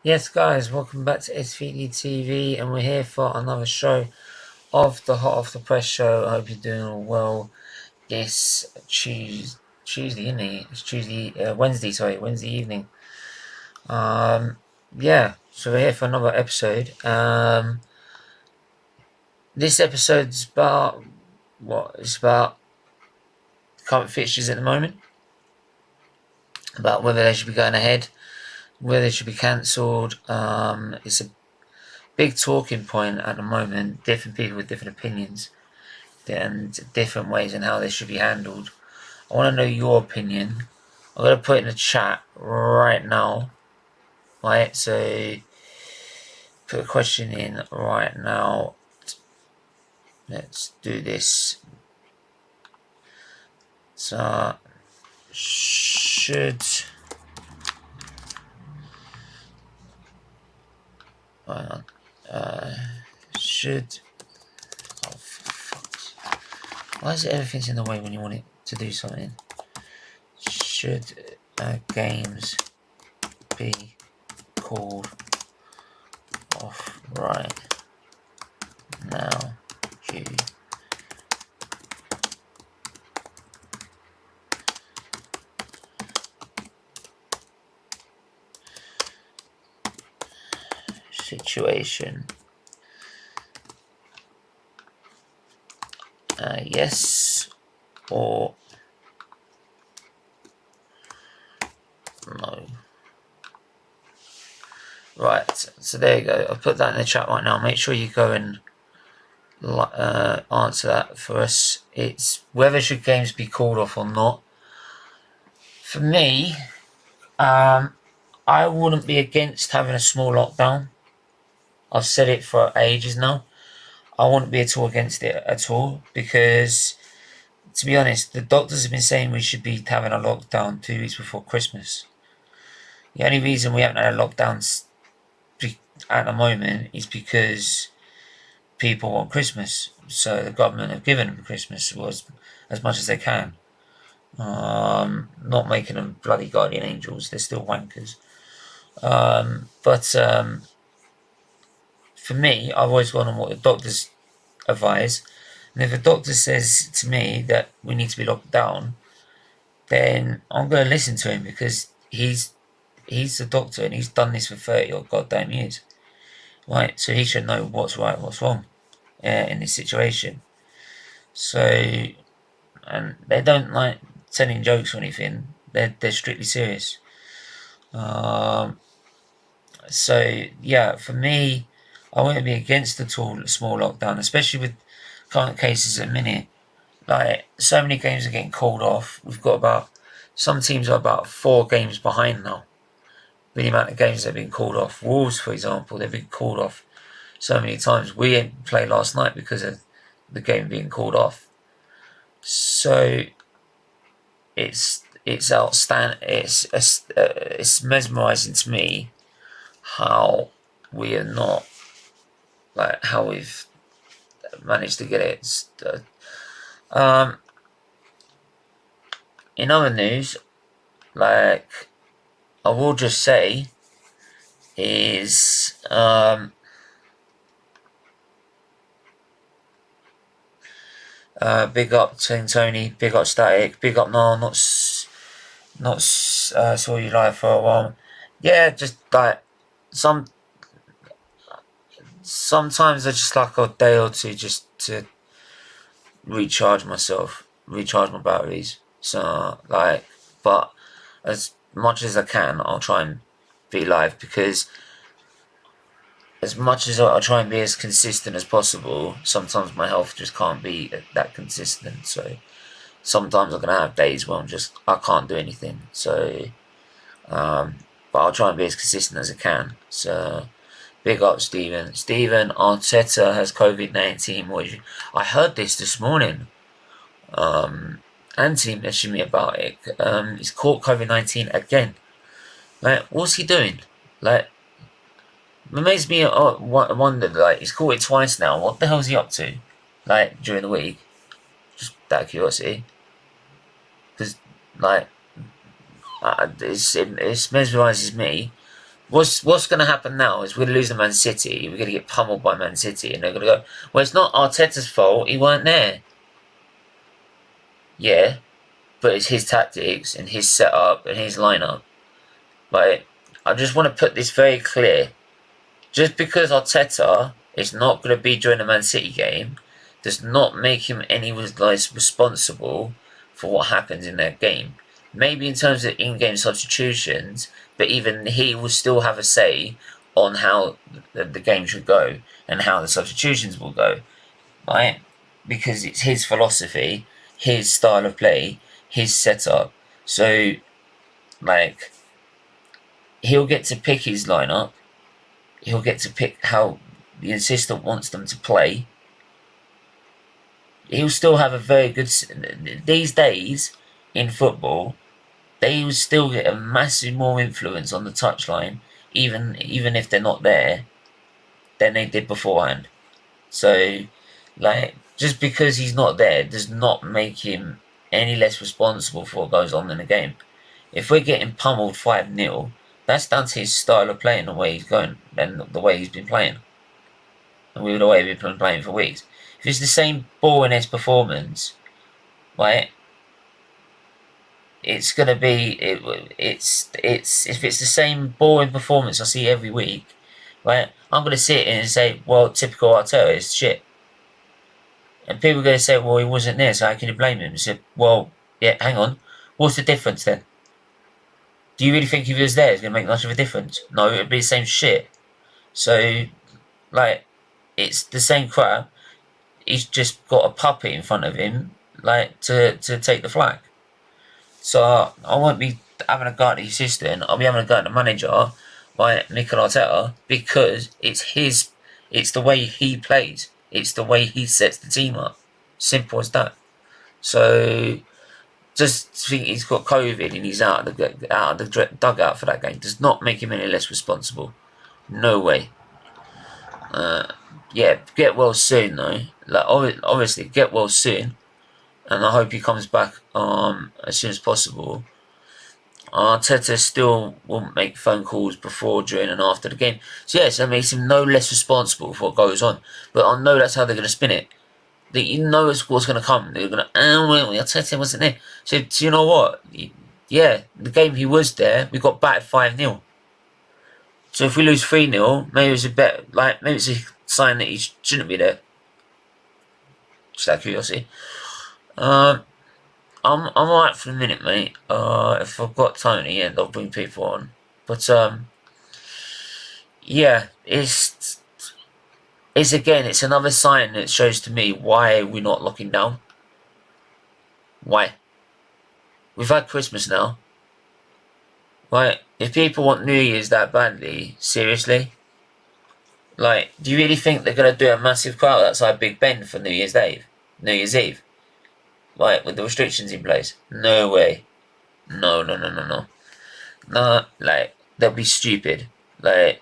Yes, guys, welcome back to SFeatleyTV, and we're here for another show of the Hot Off the Press show. I hope you're doing all well. Yes, Tuesday, isn't it? It's Tuesday, Wednesday evening. Yeah, so we're here for another episode. This episode's about what? It's about current fixtures at the moment, about whether they should be going ahead, whether they should be cancelled. It's a big talking point at the moment. Different people with different opinions and different ways in how they should be handled. I want to know your opinion. I'm going to put it in the chat right now. Right, so put a question in right now. Let's do this. So, should should why is it everything's in the way when you want it to do something? Should games be called off right now due situation? Yes or no. Right, so there you go. I'll put that in the chat right now. Make sure you go and answer that for us. It's whether should games be called off or not. For me, I wouldn't be against having a small lockdown. I've said it for ages now. I wouldn't be at all against it at all because, to be honest, the doctors have been saying we should be having a lockdown 2 weeks before Christmas. The only reason we haven't had a lockdown at the moment is because people want Christmas. So the government have given them Christmas as much as they can. Not making them bloody guardian angels. They're still wankers. But for me, I've always gone on what the doctors advise. And if a doctor says to me that we need to be locked down, then I'm going to listen to him because he's the doctor and he's done this for 30 or goddamn years. Right, so he should know what's right and what's wrong in this situation. So, and they don't like telling jokes or anything. They're strictly serious. So yeah, for me, I wouldn't be against at all a small lockdown, especially with current cases at the minute. Like, so many games are getting called off. We've got some teams are about 4 games behind now. The amount of games that have been called off. Wolves, for example, they've been called off so many times. We didn't play last night because of the game being called off. So it's outstanding. It's mesmerising to me how we are not, like, how we've managed to get it. In other news, like, I will just say is big up Tony, big up Static, big up Noel, not saw you live for a while. Yeah, just like sometimes I just like a day or two just to recharge my batteries. So like, but as much as I can, I'll try and be live because as much as I try and be as consistent as possible, sometimes my health just can't be that consistent. So sometimes I'm gonna have days where I can't do anything. So, but I'll try and be as consistent as I can. So, big up Steven. Arteta has COVID-19. I heard this morning. Anthony messaged me about it. He's caught COVID-19 again. Like, what's he doing? Like, it makes me wonder, like, he's caught it twice now. What the hell is he up to? Like, during the week? Just out of curiosity. Because, like, it mesmerises me What's going to happen now is we're going to lose to Man City. We're going to get pummeled by Man City, and they're going to go, well, it's not Arteta's fault. He weren't there. Yeah, but it's his tactics and his setup and his lineup. Like, I just want to put this very clear. Just because Arteta is not going to be during the Man City game does not make him any less responsible for what happens in that game. Maybe in terms of in-game substitutions, but even he will still have a say on how the game should go and how the substitutions will go, right? Because it's his philosophy, his style of play, his setup. So, like, he'll get to pick his lineup. He'll get to pick how the assistant wants them to play. He'll still have a very good... These days, in football, they will still get a massive more influence on the touchline, even if they're not there, than they did beforehand. So, like, just because he's not there does not make him any less responsible for what goes on in the game. If we're getting pummeled 5-0, that's down to his style of playing, the way he's going, and the way he's been playing. And the way we've been playing for weeks. If it's the same boring-ass performance, right, it's going to be, if it's the same boring performance I see every week, right, I'm going to sit in and say, well, typical Arteta is shit. And people are going to say, well, he wasn't there, so how can you blame him? I said, well, yeah, hang on. What's the difference then? Do you really think if he was there, it's going to make much of a difference? No, it'd be the same shit. So, like, it's the same crap. He's just got a puppet in front of him, like, to take the flag. So, I won't be having a go at the assistant. I'll be having a go at the manager, like Mikel Arteta, because it's the way he plays. It's the way he sets the team up. Simple as that. So, just think he's got COVID and he's out of the dugout for that game does not make him any less responsible. No way. Yeah, get well soon though. Like, obviously, get well soon, and I hope he comes back as soon as possible. Arteta still won't make phone calls before, during, and after the game. So yes, that makes him no less responsible for what goes on. But I know that's how they're going to spin it. That you know what's going to come. They're going to, well, Arteta wasn't there. So you know what? Yeah, the game he was there, we got battered 5-0. So if we lose 3-0, maybe it's maybe it's a sign that he shouldn't be there. Just out of curiosity. I'm alright for a minute, mate. If I've got time at the end, I'll bring people on. But yeah, it's another sign that shows to me why we're not locking down. Why? We've had Christmas now. Right? If people want New Year's that badly, seriously? Like, do you really think they're going to do a massive crowd outside Big Ben for New Year's Eve? Right, with the restrictions in place? No way. No. No, like, they'll be stupid. Like,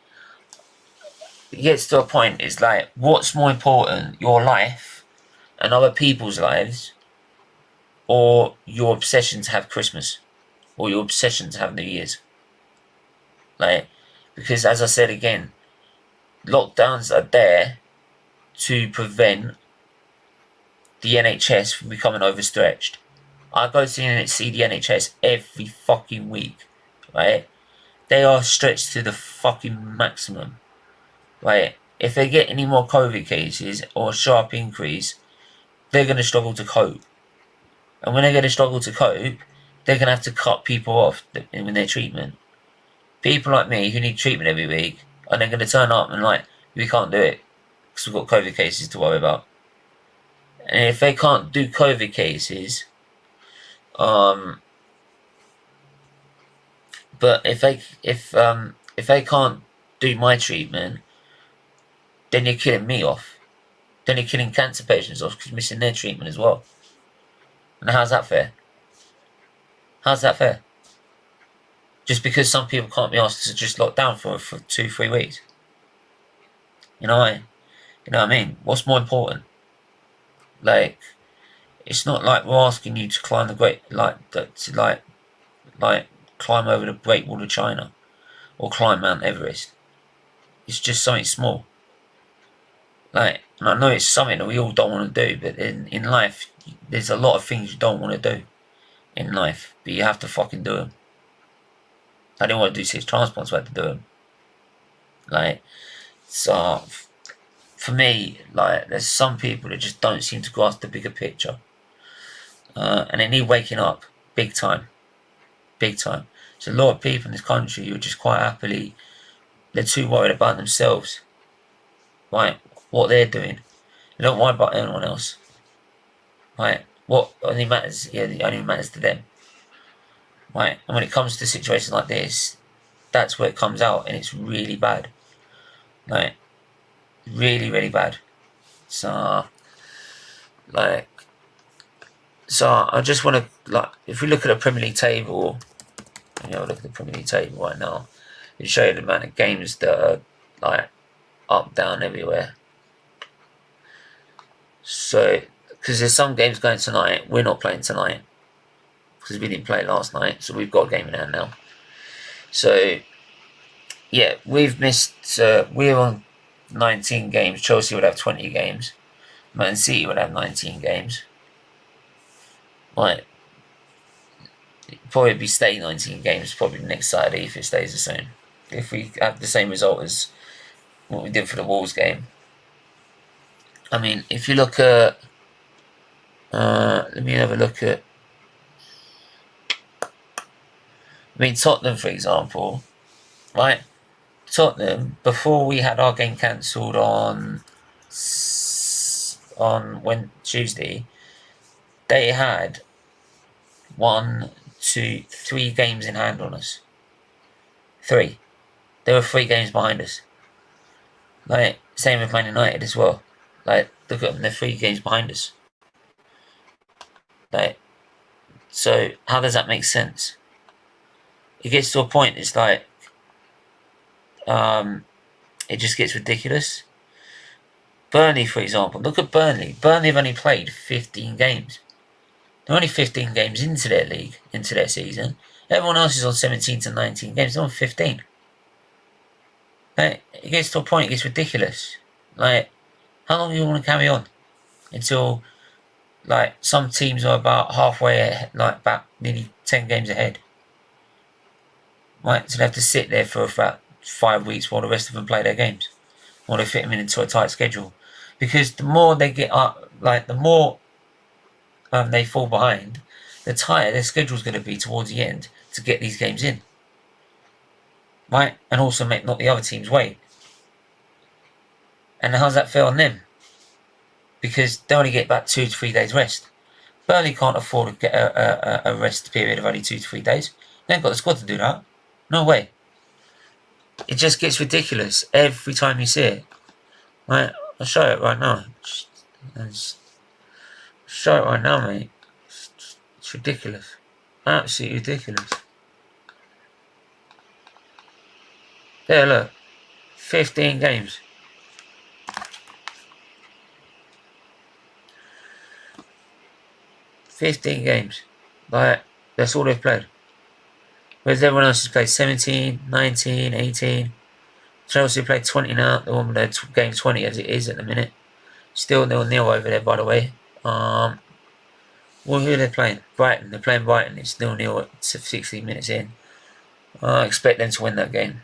it gets to a point, it's like, what's more important, your life and other people's lives, or your obsession to have Christmas, or your obsession to have New Year's? Like, because as I said again, lockdowns are there to prevent the NHS from becoming overstretched. I go to see the NHS every fucking week, right? They are stretched to the fucking maximum. Right? If they get any more COVID cases or a sharp increase, they're going to struggle to cope. And when they're going to struggle to cope, they're going to have to cut people off in their treatment. People like me who need treatment every week are then going to turn up and like, we can't do it because we've got COVID cases to worry about. And if they can't do COVID cases, but if they can't do my treatment, then you're killing me off. Then you're killing cancer patients off because you're missing their treatment as well. And how's that fair? How's that fair? Just because some people can't be asked to just lock down for 2-3 weeks. You know what I mean? What's more important? Like, it's not like we're asking you to climb the climb over the Great Wall of China. or climb Mount Everest. It's just something small. Like, and I know it's something that we all don't want to do, but in life, there's a lot of things you don't want to do in life, but you have to fucking do them. I didn't want to do 6 transplants, but I had to do them. Like, so, for me, like, there's some people that just don't seem to grasp the bigger picture. And they need waking up, big time. Big time. There's a lot of people in this country who are just quite happily, they're too worried about themselves. Right? What they're doing. They don't worry about anyone else. Right? What only matters, it only matters to them. Right? And when it comes to situations like this, that's where it comes out, and it's really bad. Like, really, really bad. So, like, so I just want to, like, if we look at the Premier League table, look at the Premier League table right now, it shows you the amount of games that are, like, up, down, everywhere. So, because there's some games going tonight, we're not playing tonight, because we didn't play last night, so we've got a game in hand now. So, yeah, we've missed, we're on 19 games, Chelsea would have 20 games, Man City would have 19 games. Right, it'd probably be stay 19 games, probably next Saturday if it stays the same. If we have the same result as what we did for the Wolves game. I mean, if you look at, let me have a look at, I mean, Tottenham, for example, right? Tottenham, before we had our game cancelled on Tuesday, they had 1, 2, 3 games in hand on us. 3. There were 3 games behind us. Like, same with Man United as well. Like, look at them, they're 3 games behind us. Like, so how does that make sense? It gets to a point, it's like, it just gets ridiculous. Burnley, for example, look at Burnley. Burnley have only played 15 games. They're only 15 games into their league, into their season. Everyone else is on 17 to 19 games. They're on 15. Like, it gets to a point, it gets ridiculous. Like, how long do you want to carry on? Until, like, some teams are about halfway ahead, like, about nearly 10 games ahead. Right, so they have to sit there for about 5 weeks while the rest of them play their games. While they fit them into a tight schedule. Because the more they get up, like, the more they fall behind, the tighter their schedule's going to be towards the end to get these games in. Right? And also make not the other teams wait. And how's that fair on them? Because they only get about 2 to 3 days rest. Burnley can't afford to get a rest period of only 2 to 3 days. They ain't got the squad to do that. No way. It just gets ridiculous every time you see it. Right? I'll show it right now. Show it right now, mate. It's ridiculous. Absolutely ridiculous. There, look. 15 games. 15 games. Like, that's all they've played. Whereas everyone else has played 17, 19, 18. Chelsea played 20 now. The one with their game 20 as it is at the minute. Still 0-0 over there, by the way. Well, who are they playing? Brighton. They're playing Brighton. It's 0-0 at 60 minutes in. I expect them to win that game.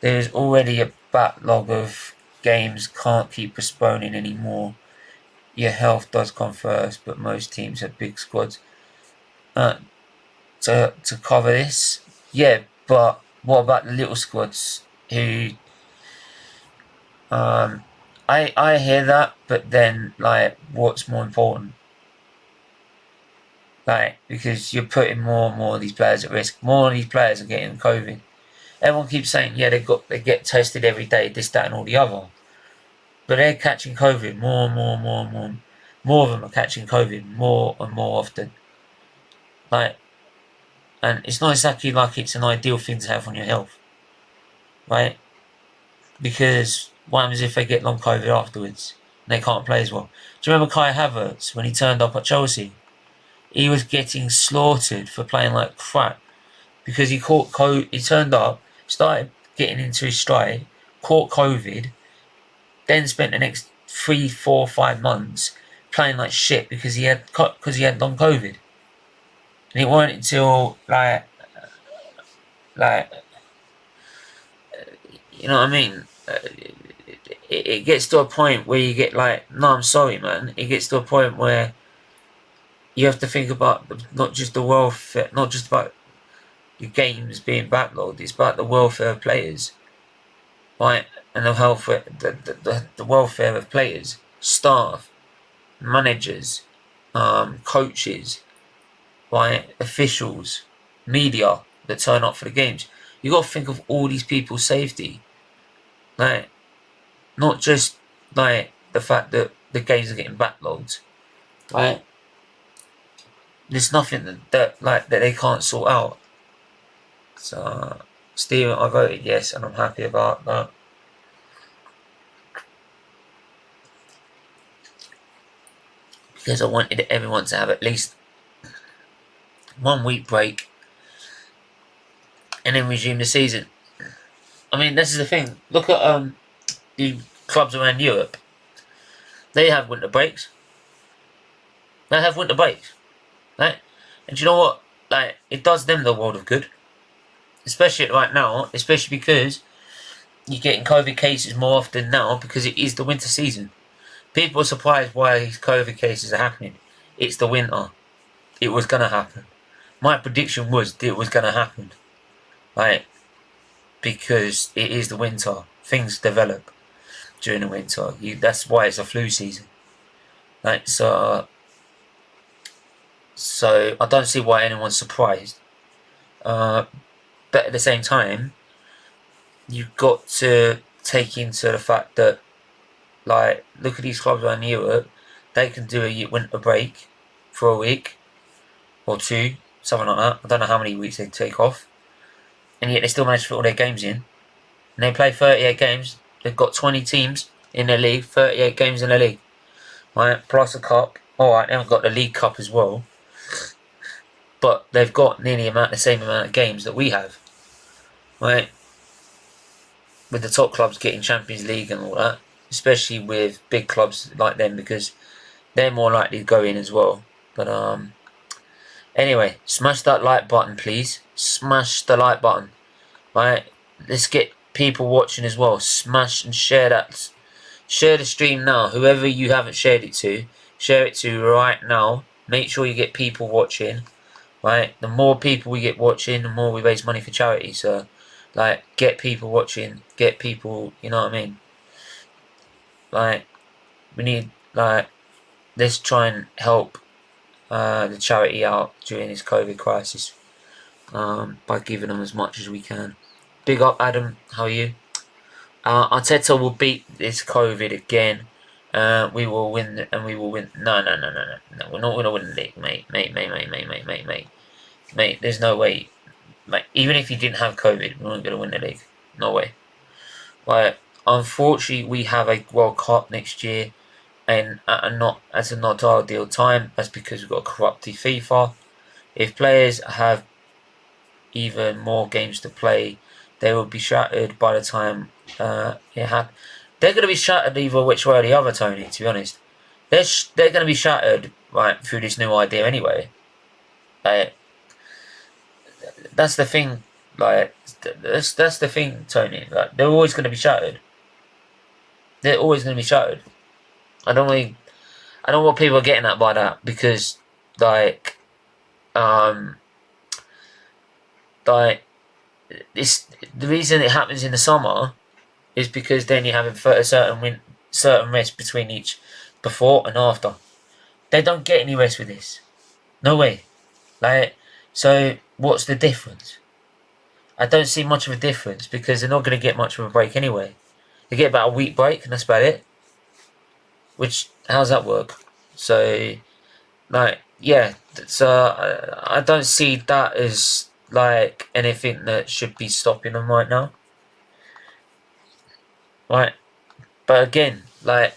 There's already a backlog of games. Can't keep postponing anymore. Your health does come first, but most teams have big squads. To cover this, yeah, but what about the little squads who I hear that, but then, like, what's more important? Like, because you're putting more and more of these players at risk. More of these players are getting COVID. Everyone keeps saying, yeah, they get tested every day, this, that, and all the other. But they're catching COVID more and more and more and more. More of them are catching COVID more and more often. Like, and it's not exactly like it's an ideal thing to have on your health. Right? Because what happens if they get long COVID afterwards and they can't play as well? Do you remember Kai Havertz when he turned up at Chelsea? He was getting slaughtered for playing like crap because he turned up, started getting into his stride, caught COVID, then spent the next 3, 4, 5 months playing like shit because he had long COVID. And it wasn't until you know what I mean. It gets to a point where you get like, no, I'm sorry, man. It gets to a point where you have to think about not just the welfare, not just about your games being backlogged. It's about the welfare of players, right? And the welfare, the welfare of players, staff, managers, coaches, right? Officials, media that turn up for the games. You got to think of all these people's safety, like not just like the fact that the games are getting backlogged, right? There's nothing that they can't sort out. So, Steven, I voted yes, and I'm happy about that. Because I wanted everyone to have at least 1 week break and then resume the season. I mean, this is the thing. Look at the clubs around Europe. They have winter breaks. Right? And you know what? Like, it does them the world of good. Especially right now, especially because you're getting COVID cases more often now because it is the winter season. People are surprised why these COVID cases are happening. It's the winter. It was going to happen. My prediction was that it was going to happen. Right? Because it is the winter. Things develop during the winter. That's why it's a flu season. Right? So I don't see why anyone's surprised. But at the same time, you've got to take into the fact that, like, look at these clubs around Europe. They can do a winter break for a week or 2, something like that. I don't know how many weeks they take off, and yet they still manage to fit all their games in. And they play 38 games. They've got 20 teams in their league, 38 games in the league, right? Plus a cup. All right, they haven't got the League Cup as well, but they've got nearly the same amount of games that we have, right? With the top clubs getting Champions League and all that, especially with big clubs like them, because they're more likely to go in as well. But anyway, smash that like button, please. Smash the like button, right? Let's get people watching as well. Smash and share that. Share the stream now. Whoever you haven't shared it to, share it to right now. Make sure you get people watching, right? The more people we get watching, the more we raise money for charity. So, like, get people watching, get people, you know what I mean? Like, we need, like, let's try and help the charity out during this COVID crisis by giving them as much as we can. Big up, Adam. How are you? Arteta will beat this COVID again. We will win, and we will win. No. We're not going to win the league, mate. Mate, there's no way. Mate, even if you didn't have COVID, we're not going to win the league. No way. Like, unfortunately, we have a World Cup next year, and not ideal time. That's because we've got a corrupted FIFA. If players have even more games to play, they will be shattered by the time it happens. They're going to be shattered either which way or the other, Tony, to be honest. They're going to be shattered, right, through this new idea anyway. That's the thing, like, that's the thing, Tony. Like, they're always going to be shattered. They're always going to be shattered. I don't know what people are getting at by that, because, like, this, the reason it happens in the summer is because then you have a certain rest between each, before and after. They don't get any rest with this. No way. Like, so what's the difference? I don't see much of a difference, because they're not going to get much of a break anyway. They get about a week break, and that's about it. Which, how's that work? So, like, yeah, so I don't see that as, like, anything that should be stopping them right now. Right? But again, like,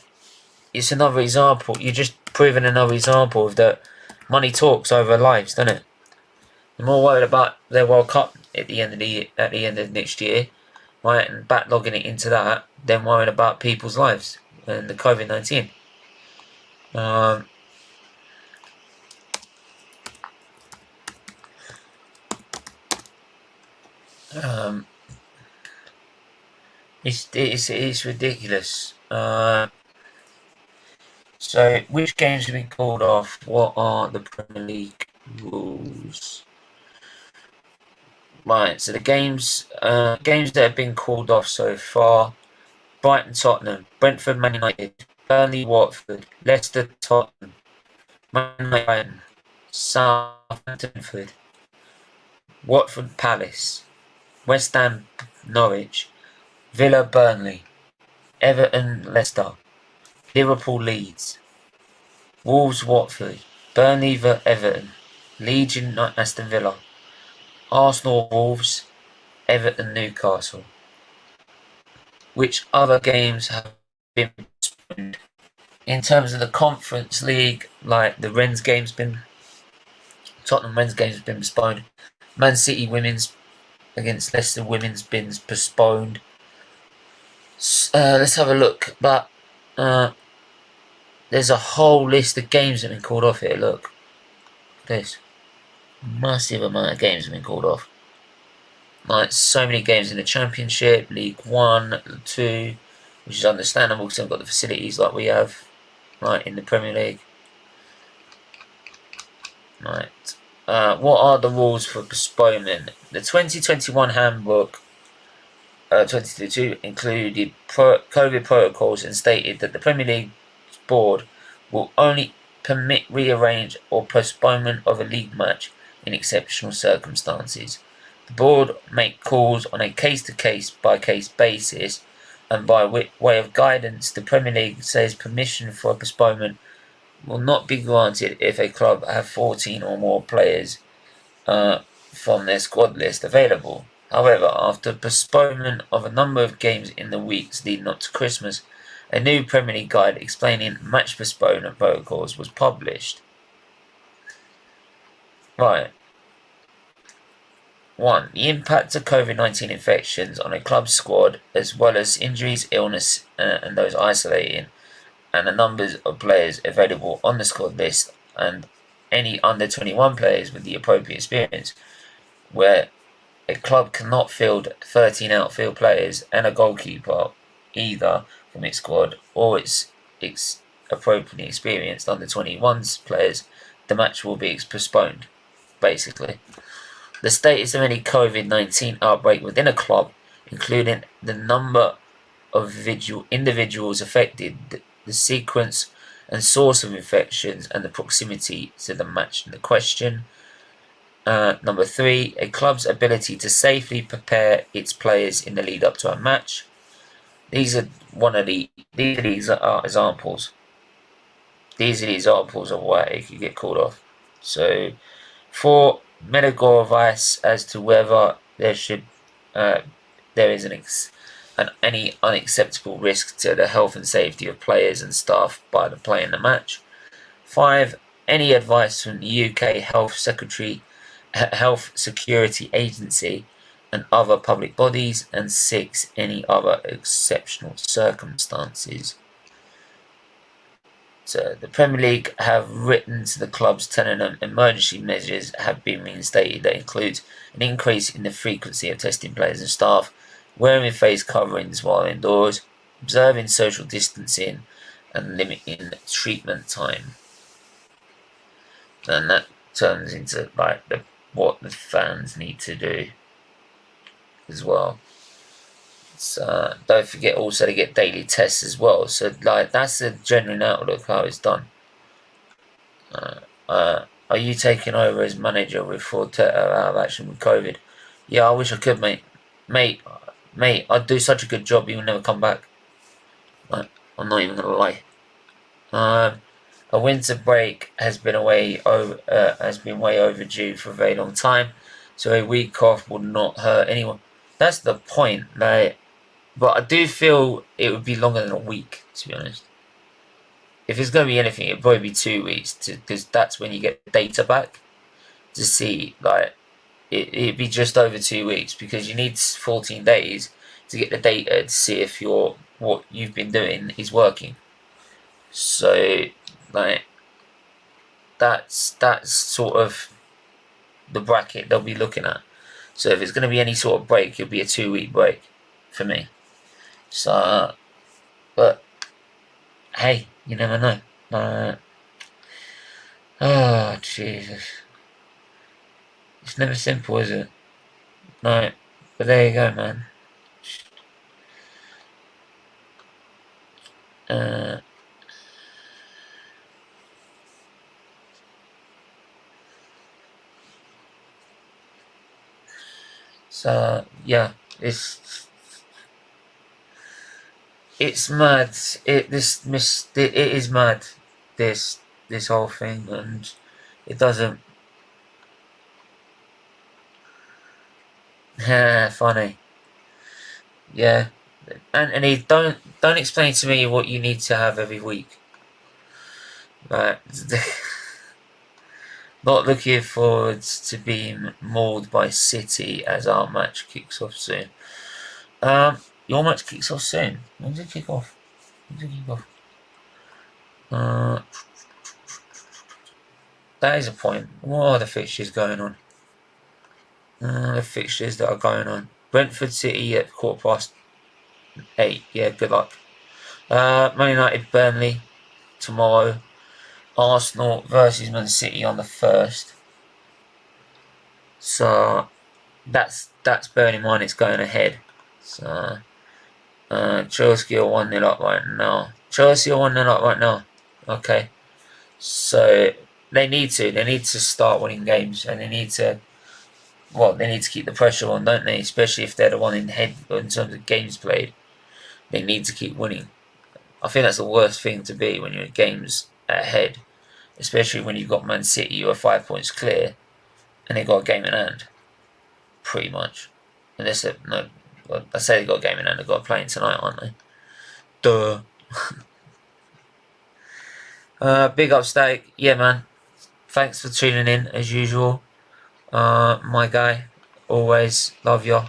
it's another example. You're just proving another example of that money talks over lives, doesn't it? They're more worried about their World Cup at the end of next year, right, and backlogging it into that, than worrying about people's lives and the COVID-19. It's ridiculous. So, which games have been called off? What are the Premier League rules? Right, so the games that have been called off so far: Brighton, Tottenham, Brentford, Man United, Burnley, Watford, Leicester, Tottenham, Man United, Brighton, Southampton, Watford, Palace, West Ham, Norwich, Villa, Burnley, Everton, Leicester, Liverpool, Leeds, Wolves, Watford, Burnley, Everton, Leeds, Aston Villa, Arsenal, Wolves, Everton, Newcastle. Which other games have been postponed? In terms of the Conference League, like the Tottenham Rennes game's been postponed. Man City women's against Leicester women's been postponed. Let's have a look. But there's a whole list of games that have been called off here. Look, this massive amount of games have been called off. Like so many games in the Championship, League 1, 2, which is understandable because they've got the facilities like we have, right, in the Premier League. Right. What are the rules for postponement? The 2021 handbook 2022 included COVID protocols and stated that the Premier League board will only permit rearrange or postponement of a league match in exceptional circumstances. The board make calls on a case-to-case by case basis, and by way of guidance, the Premier League says permission for a postponement will not be granted if a club have 14 or more players from their squad list available. However, after postponement of a number of games in the weeks leading up to Christmas, a new Premier League guide explaining match postponement protocols was published. Right. 1. The impact of COVID-19 infections on a club squad, as well as injuries, illness, and those isolating, and the numbers of players available on the squad list, and any under 21 players with the appropriate experience, where a club cannot field 13 outfield players and a goalkeeper either from its squad or its appropriately experienced under 21s players, the match will be postponed, basically. The status of any COVID-19 outbreak within a club, including the number of individuals affected, the sequence and source of infections, and the proximity to the match in the question. Number 3, a club's ability to safely prepare its players in the lead up to a match. These are examples. These are the examples of why it could get called off. So, 4, medical advice as to whether there is any unacceptable risk to the health and safety of players and staff by the play in the match. 5, any advice from the UK Health Security Agency and other public bodies. And 6, any other exceptional circumstances. So the Premier League have written to the clubs telling them emergency measures have been reinstated. That includes an increase in the frequency of testing players and staff, wearing face coverings while indoors, observing social distancing, and limiting treatment time. And that turns into like what the fans need to do as well. So don't forget also to get daily tests as well. So like that's the general outlook how it's done. Are you taking over as manager with full out of action with COVID? Yeah, I wish I could, mate. Mate, I'd do such a good job you'll never come back. Like, I'm not even gonna lie. A winter break has been way overdue for a very long time, so a week off would not hurt anyone. That's the point, like. But I do feel it would be longer than a week, to be honest. If it's going to be anything, it'd probably be 2 weeks, because that's when you get data back to see, like, it'd be just over 2 weeks, because you need 14 days to get the data to see if what you've been doing is working. So like that's sort of the bracket they'll be looking at. So if it's going to be any sort of break, it'll be a 2-week break for me. So, but hey, you never know. Oh Jesus, it's never simple, is it? No, but there you go, man. So yeah, it's mad. It is mad. This whole thing, and it doesn't. Funny. Yeah, Anthony, don't explain to me what you need to have every week. Right. Not looking forward to being mauled by City as our match kicks off soon. Your match kicks off soon. When does it kick off? That is a point. What are the fixtures going on? The fixtures that are going on. Brentford City at 8:15. Yeah, good luck. Man United Burnley tomorrow. Arsenal versus Man City on the 1st. So that's bearing in mind it's going ahead. So Chelsea are 1-0 up right now. Chelsea are 1-0 up right now. Okay. So they need to start winning games, and they need to keep the pressure on, don't they? Especially if they're the one in head in terms of games played. They need to keep winning. I think that's the worst thing to be when you're in games ahead, especially when you've got Man City who are 5 points clear, and they've got a game in hand, pretty much. Unless I say they've got a game in hand, they've got a playing tonight, aren't they? Duh. Big up, Steak. Yeah, man. Thanks for tuning in as usual. My guy, always love you.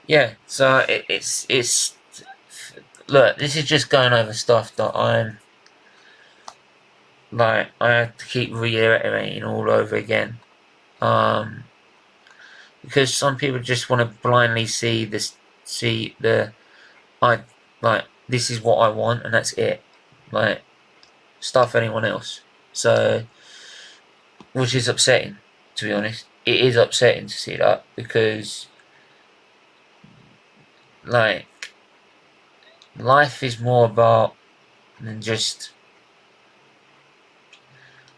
Yeah, so it's look, this is just going over stuff that I have to keep reiterating all over again, because some people just want to blindly see this this is what I want and that's it, like stuff anyone else. So, which is upsetting, to be honest. It is upsetting to see that, because like life is more about than just.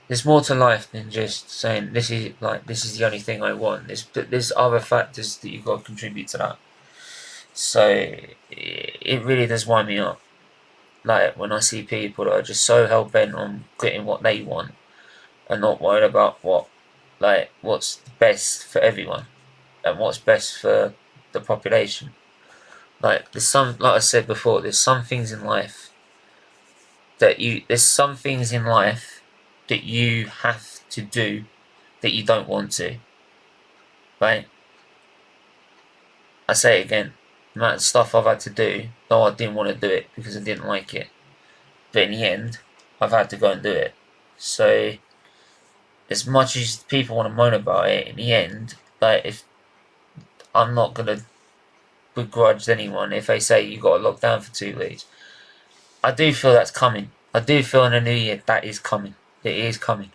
There's more to life than just saying this is the only thing I want. There's other factors that you've got to contribute to that. So it really does wind me up. Like when I see people that are just so hell bent on getting what they want and not worried about what's best for everyone and what's best for the population. Like I said before, there's some things in life that you have to do that you don't want to. Right? I say it again, the amount of stuff I've had to do, though I didn't want to do it because I didn't like it. But in the end, I've had to go and do it. So, as much as people want to moan about it, in the end, if I'm not going to begrudge anyone if they say you got to lock down for 2 weeks. I do feel that's coming. I do feel in the new year that is coming. It is coming.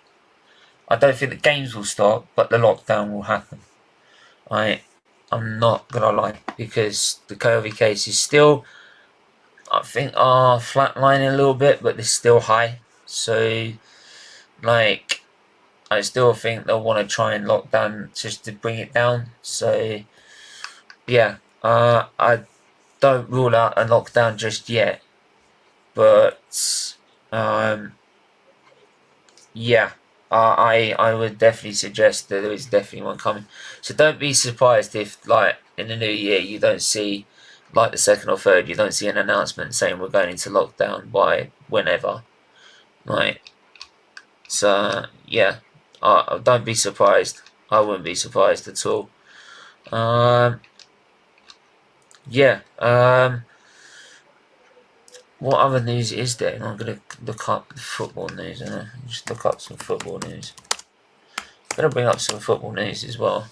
I don't think the games will start, but the lockdown will happen. I'm not gonna lie, because the COVID case is still, I think, flatlining a little bit, but they're still high. So, I still think they'll want to try and lock down just to bring it down. So, yeah, I don't rule out a lockdown just yet, but yeah, I would definitely suggest that there is definitely one coming. So don't be surprised if, like, in the new year, you don't see, like, the second or third, you don't see an announcement saying we're going into lockdown by whenever. Like, so yeah, don't be surprised. I wouldn't be surprised at all. Yeah. What other news is there? I'm gonna look up football news. Just look up some football news. I'm gonna bring up some football news as well.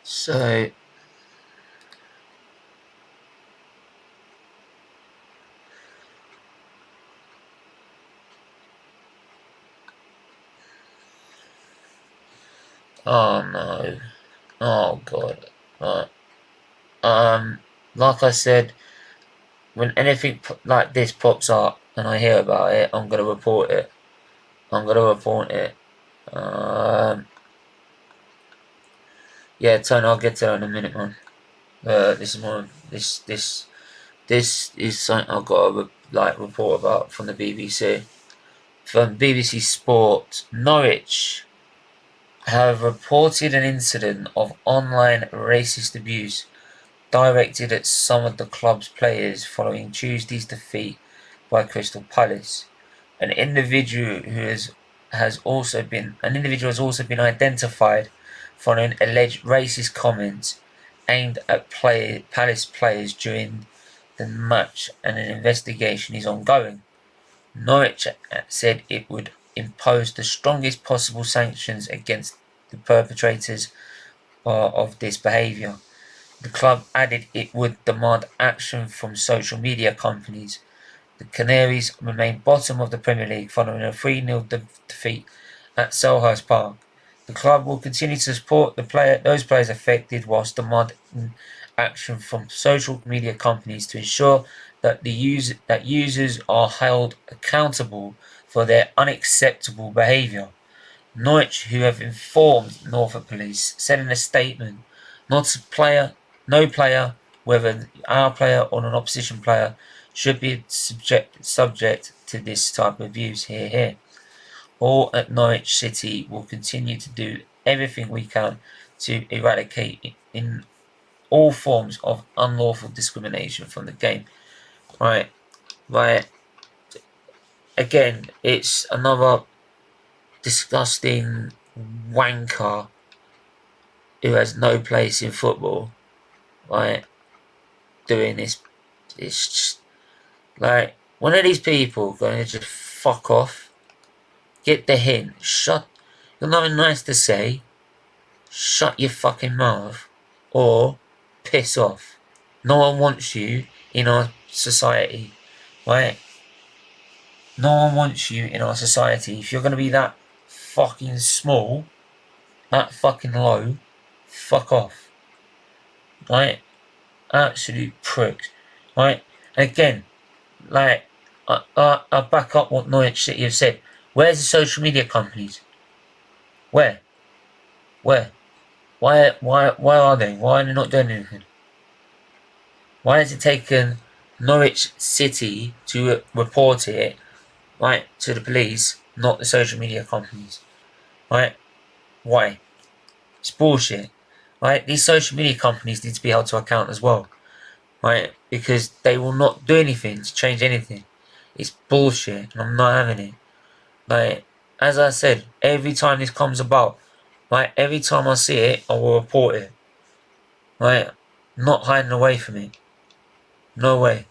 So oh no. Oh god. Right. Like I said, when anything like this pops up and I hear about it, I'm gonna report it. I'm gonna report it. Yeah, Tony, I'll get to that in a minute, man. This is more. This is something I've got to report about from the BBC. From BBC Sport, Norwich have reported an incident of online racist abuse directed at some of the club's players following Tuesday's defeat by Crystal Palace. An individual has also been identified following alleged racist comments aimed at Palace players during the match, and an investigation is ongoing. Norwich said it would impose the strongest possible sanctions against the perpetrators of this behaviour. The club added it would demand action from social media companies. The Canaries remain bottom of the Premier League following a 3-0 defeat at Selhurst Park. The club will continue to support those players affected whilst demanding action from social media companies to ensure that users are held accountable for their unacceptable behaviour. Norwich, who have informed Norfolk Police, said in a statement, no player, whether our player or an opposition player, should be subject to this type of abuse. Here. All at Norwich City will continue to do everything we can to eradicate in all forms of unlawful discrimination from the game. Right. Again, it's another disgusting wanker who has no place in football, right, doing this. It's just, like, one of these people going to just fuck off, get the hint, you're nothing nice to say, shut your fucking mouth, or piss off. No one wants you in our society, right? No one wants you in our society. If you're going to be that fucking small, that fucking low, fuck off, right? Absolute pricks, right? And again, like, I back up what Norwich City have said. Where's the social media companies? Where? Why are they? Why are they not doing anything? Why has it taken Norwich City to report it, right, to the police, not the social media companies? Right? Why? It's bullshit. Right? These social media companies need to be held to account as well. Right? Because they will not do anything to change anything. It's bullshit, and I'm not having it. Like, as I said, every time this comes about, right, every time I see it, I will report it. Right? Not hiding away from it. No way.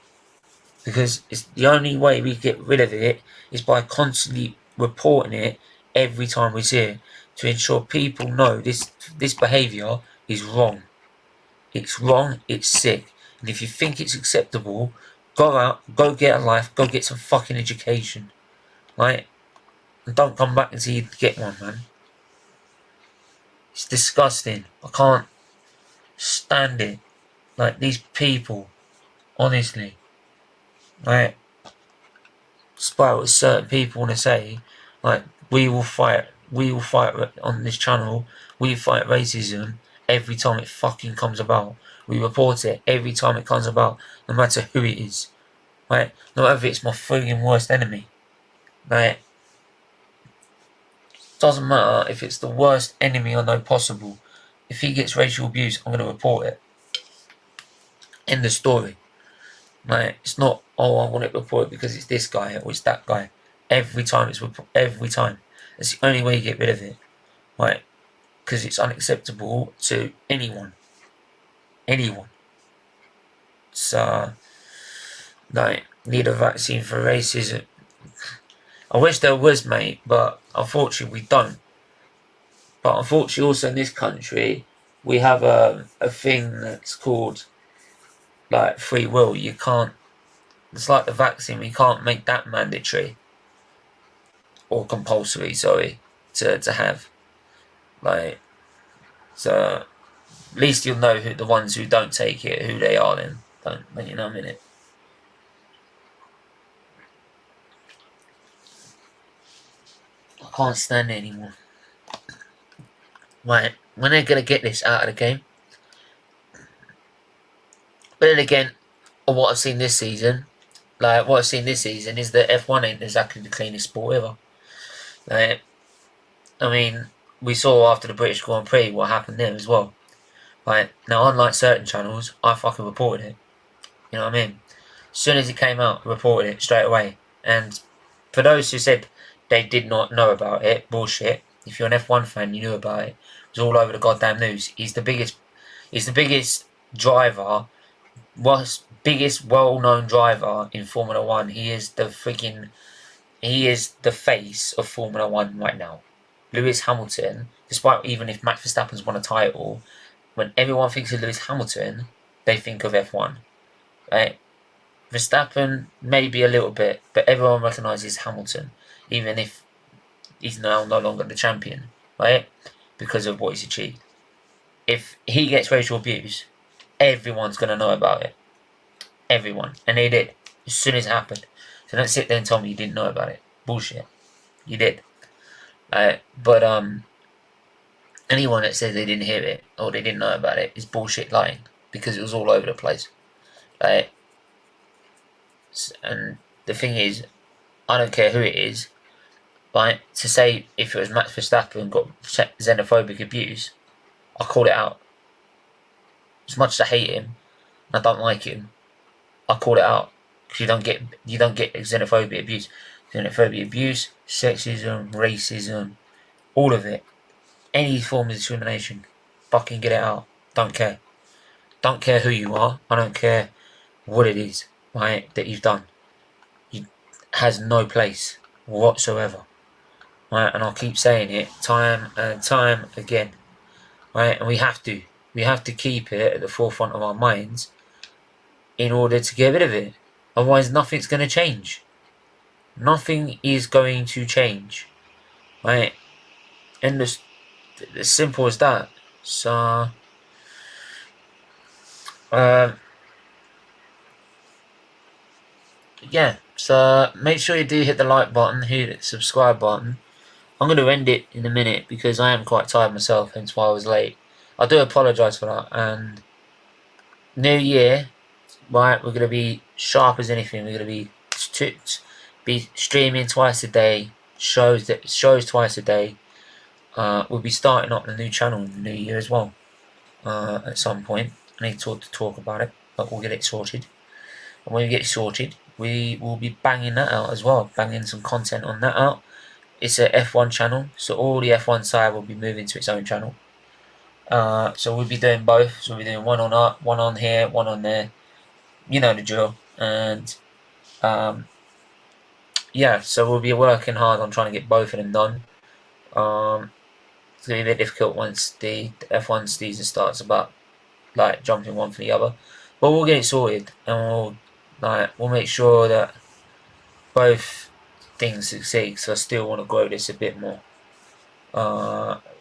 Because it's the only way we get rid of it is by constantly reporting it every time we see it, to ensure people know this behaviour is wrong. It's wrong, it's sick. And if you think it's acceptable, go out, go get a life, go get some fucking education. Right? And don't come back until you get one, man. It's disgusting. I can't stand it. Like, these people, honestly. Right? despite what certain people want to say, like, we will fight on this channel, we fight racism every time it fucking comes about. We report it every time it comes about, no matter who it is. Right? No matter if it's my frigging worst enemy. Right? Doesn't matter if it's the worst enemy I know possible. If he gets racial abuse, I'm going to report it. End the story. Right? It's not, oh, I want it reported because it's this guy or it's that guy. Every time every time. It's the only way you get rid of it. Right? Because it's unacceptable to anyone. Anyone. So, like, need a vaccine for racism. I wish there was, mate, but unfortunately we don't. But unfortunately also in this country, we have a thing that's called, like, free will. You can't, it's like the vaccine, we can't make that mandatory. Or compulsory, sorry, to have. Like, so, at least you'll know who the ones who don't take it, who they are then. Don't, you know, a minute. I can't stand it anymore. Right, when are they going to get this out of the game? But then again, on what I've seen this season, like, what I've seen this season is that F1 ain't exactly the cleanest sport ever. Like, I mean, we saw after the British Grand Prix what happened there as well. Like, now, unlike certain channels, I fucking reported it. You know what I mean? As soon as it came out, I reported it straight away. And for those who said they did not know about it, bullshit. If you're an F1 fan, you knew about it. It was all over the goddamn news. He's the biggest driver, biggest well-known driver in Formula 1. He is the face of Formula 1 right now. Lewis Hamilton, despite even if Max Verstappen's won a title, when everyone thinks of Lewis Hamilton, they think of F1. Right? Verstappen, maybe a little bit, but everyone recognises Hamilton, even if he's now no longer the champion, right? Because of what he's achieved. If he gets racial abuse, everyone's going to know about it. Everyone. And they did. As soon as it happened. So don't sit there and tell me you didn't know about it. Bullshit. You did. But anyone that says they didn't hear it or they didn't know about it is bullshit lying. Because it was all over the place. And the thing is, I don't care who it is, right? To say if it was Max Verstappen got xenophobic abuse, I called it out. As much as I hate him, and I don't like him, I called it out because you don't get xenophobia abuse, sexism, racism, all of it, any form of discrimination. Fucking get it out. Don't care. Don't care who you are. I don't care what it is, right, that you've done. It has no place whatsoever. Right, and I'll keep saying it time and time again. Right, and we have to keep it at the forefront of our minds in order to get rid of it. Otherwise, nothing's going to change. Nothing is going to change. Right, and as simple as that. So, yeah. So make sure you do hit the like button, hit the subscribe button. I'm going to end it in a minute because I am quite tired myself, hence why I was late. I do apologise for that. And New Year, right, we're going to be sharp as anything. We're going to be streaming twice a day, shows twice a day. We'll be starting up the new channel in the new year as well. At some point, I need to talk about it, but we'll get it sorted. And when we get it sorted, we will be banging that out as well, banging some content on that out. It's a F1 channel, so all the F1 side will be moving to its own channel. So we'll be doing both. So we'll be doing one on here, one on there. You know the drill. And yeah, so we'll be working hard on trying to get both of them done. It's going to be a bit difficult once the F1 season starts, about like jumping one for the other. But we'll get it sorted, and we'll make sure that both things succeed. So I still want to grow this a bit more.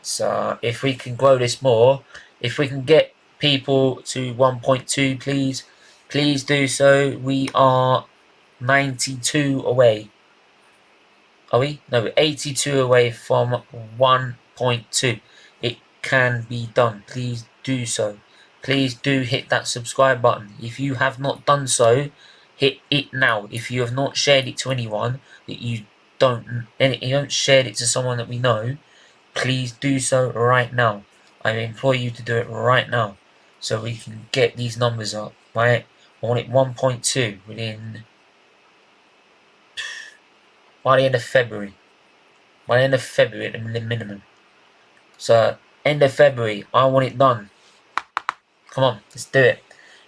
So if we can grow this more, if we can get people to 1.2, please do so. We are 92 away. Are we? No, we're 82 away from 1.2. It can be done. Please do so. Please do hit that subscribe button. If you have not done so, hit it now. If you have not shared it to anyone that you haven't shared it to someone that we know, please do so right now. I implore you to do it right now so we can get these numbers up, right? I want it 1.2 by the end of February. By the end of February at the minimum. So, end of February, I want it done. Come on, let's do it.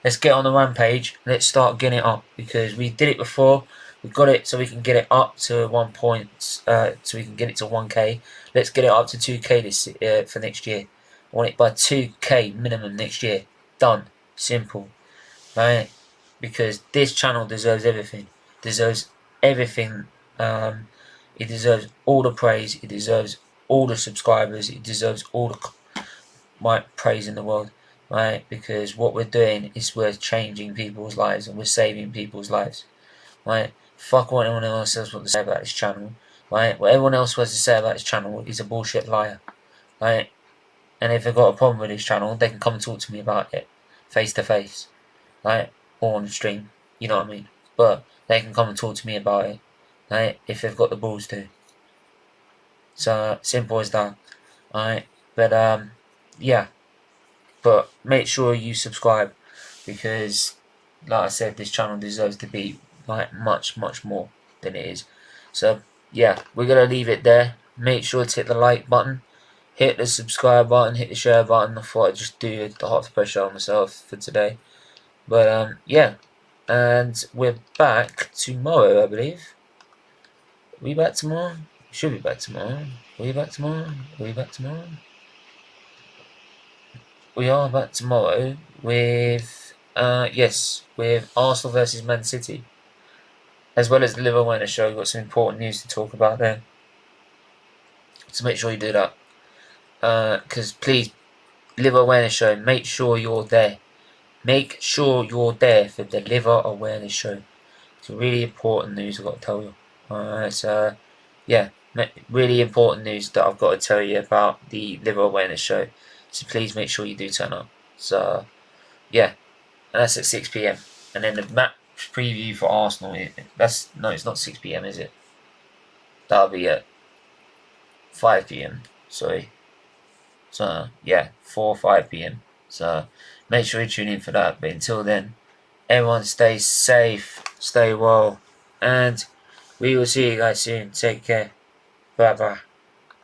Let's get on the rampage. Let's start getting it up because we did it before. We got it so we can get it up to so we can get it to 1k. Let's get it up to 2k for next year. I want it by 2k minimum next year. Done. Simple. Right? Because this channel deserves everything. Deserves everything. It deserves all the praise. It deserves all the subscribers. It deserves all the praise in the world. Right? Because what we're doing is we're changing people's lives and we're saving people's lives. Right? Fuck what anyone else has to say about this channel. Right? What everyone else has to say about this channel is a bullshit liar. Right? And if they've got a problem with this channel, they can come and talk to me about it. Face to face. Right? Or on the stream. You know what I mean? But they can come and talk to me about it. Right? If they've got the balls to. So, simple as that. Right? But, yeah. But make sure you subscribe because, like I said, this channel deserves to be like much more than it is. So yeah, we're gonna leave it there. Make sure to hit the like button, hit the subscribe button, hit the share button. I thought I'd just do the hot pressure on myself for today. But yeah, and we're back tomorrow, I believe. Are we back tomorrow? We should be back tomorrow. Are we back tomorrow? Are we back tomorrow? We are back tomorrow with with Arsenal versus Man City, as well as the Liver Awareness show. We've got some important news to talk about there, so make sure you do that. Because please, Liver Awareness show, make sure you're there. Make sure you're there for the Liver Awareness show. It's really important news I've got to tell you. So yeah, really important news that I've got to tell you about the Liver Awareness show. So please make sure you do turn up. So yeah, and that's at 6 PM. And then the match preview for Arsenal. It's not 6 PM, is it? That'll be at 5 PM. Sorry. So yeah, 4 or 5 PM. So make sure you tune in for that. But until then, everyone stay safe, stay well, and we will see you guys soon. Take care. Bye bye.